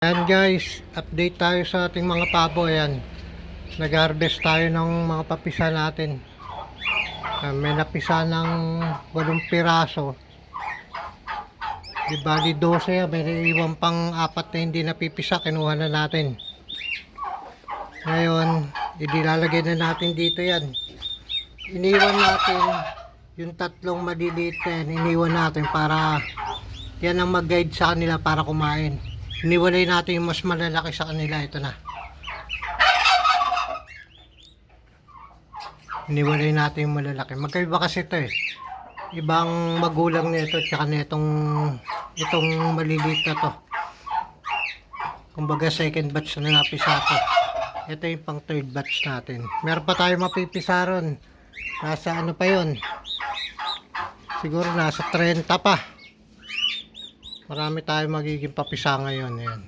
Ayan guys, update tayo sa ating mga pabo. Ayan, nag-harvest tayo ng mga papisa natin. May napisa ng 8 piraso. Di bali 12, may iwan pang 4 na hindi napipisa, kinuha na natin. Ngayon, idilalagay na natin dito yan. Iniwan natin yung 3 maliliit na yan, iniwan natin para yan ang mag-guide sa kanila para kumain. Iniwalay natin yung mas malalaki sa kanila. Ito na. Iniwalay natin yung malalaki. Magkaiba kasi ito eh. Ibang magulang nito tsaka nitong itong maliliit na to. Kumbaga second batch na napisa ko. Ito yung pang third batch natin. Meron pa tayo mapipisa ron. Nasa ano pa yun? Siguro nasa 30 pa. Marami tayo magiging papisa ngayon. Ayan.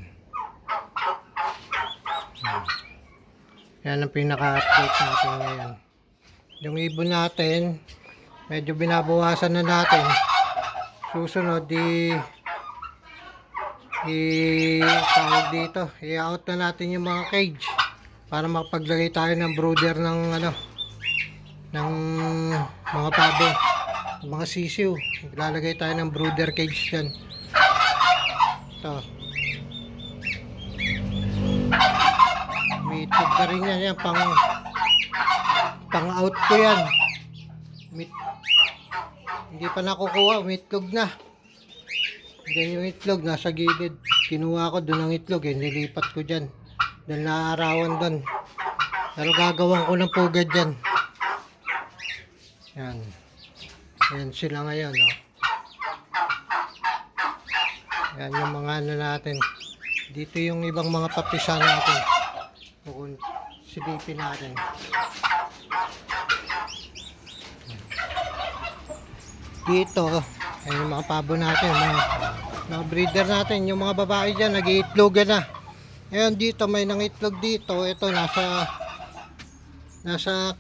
Yan ang pinaka-update natin ngayon. Yung ibon natin, medyo binabawasan na natin. Susunod, tawag dito, i-out na natin yung mga cage para makapaglagay tayo ng brooder ng ng mga pabo, mga sisiw. Ilalagay tayo ng brooder cage dyan. Ito. May itlog na rin yan. Pang out ko yan. Hindi pa nakukuha. May itlog na. Yan yung itlog. Nasa gilid. Kinuha ko doon ang itlog. Nilipat ko dyan. Dahil naaarawan doon. Pero gagawan ko ng pugad dyan. Yan. Yan sila ngayon. Oh. Yan yung mga ano natin. Dito yung ibang mga papisa natin. Bukod silipin natin. Dito, ay yung mga pabo natin. Mga breeder natin. Yung mga babae dyan, nag-iitlogan na. Ngayon dito, may nangitlog dito. Ito, nasa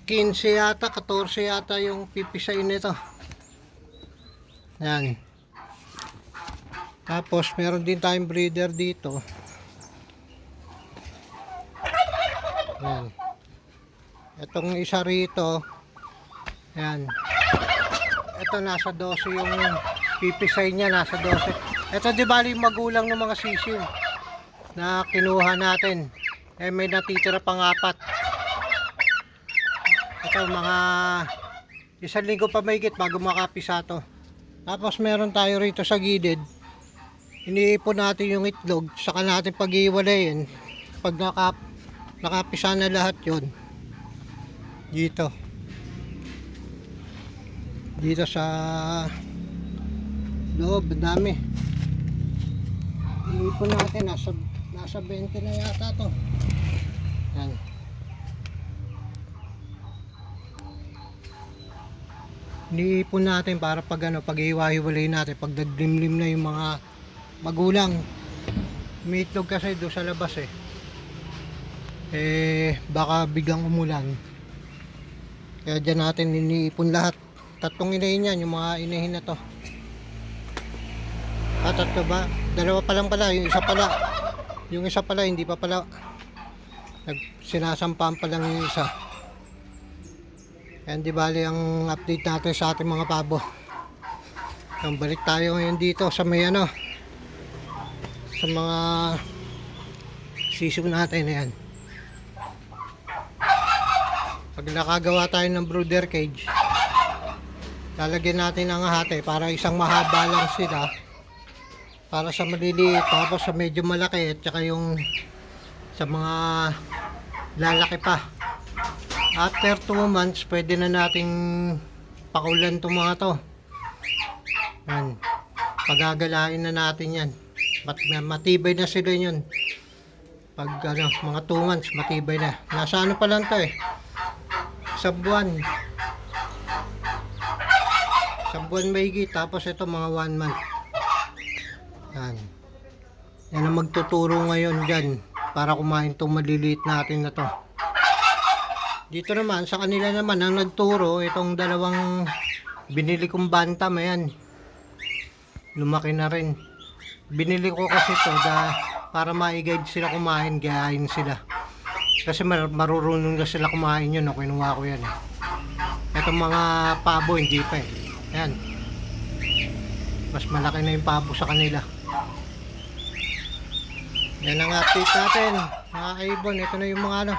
15 yata, 14 yata yung pipisain nito. Yan. Tapos meron din tayong breeder dito. Ayan. Itong isa rito. Ayan. Ito nasa 12 yung pipisay niya, nasa 12. Ito di bali magulang ng mga sisiw na kinuha natin. Eh may natitira pang 4. Ito mga 1 linggo pa mahigit bago makapisa to. Tapos meron tayo rito sa gilid. Iniipon natin yung itlog, saka natin pag-iwalayin. Pag nakapisa na lahat yon dito sa loob, dami. Iniipon natin, nasa 20 na yata to. Yan. Iniipon natin para pag pag-iwa-hiwalay natin, pag naglimlim na yung mga magulang. May itlog kasi doon sa labas baka biglang umulan, kaya dyan natin iniipon lahat. 3 inahin yan, yung mga inahin na to. 3 ba? 2 pa lang pala, yung isa pala hindi pa pala, sinasampaan pa lang yung isa. Yan, di bali ang update natin sa ating mga pabo. Balik tayo ngayon dito sa may sa mga sisiw natin. Ayan. Pag nakagawa tayo ng brooder cage, lalagyan natin ng hati para isang mahaba lang sila para sa maliliit, tapos sa medyo malaki at saka yung sa mga lalaki pa. After 2 months pwede na nating pakulan itong mga to. Yan. Pagagalain na natin yan. Matibay na sila yun. Pag mga 2 months matibay na. Nasa pa lang to sa buwan mahigit. Tapos ito mga 1 month. Yan. Yan ang magtuturo ngayon dyan para kumain itong maliliit natin na to. Dito naman sa kanila naman ang nagturo itong 2 binili kong bantam. Ayan, lumaki na rin. Binili ko kasi ito para ma-guide sila kumain, gayahin sila. Kasi marurunong na sila kumain yun, no? Kinuha ko yan eh. Itong mga pabo, hindi pa eh. Ayan. Mas malaki na yung pabo sa kanila. Yan ang update natin, mga kaibon. Ito na yung mga ano,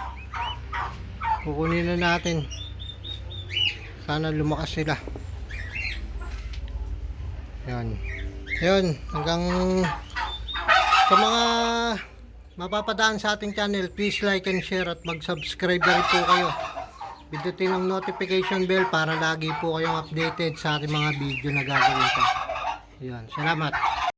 kukunin na natin. Sana lumakas sila. Yan. Yun, hanggang sa mga mapapadaan sa ating channel, please like and share at mag-subscribe na rin po kayo. Pindutin ang notification bell para lagi po kayong updated sa ating mga video na gagawin ko. Yan, salamat.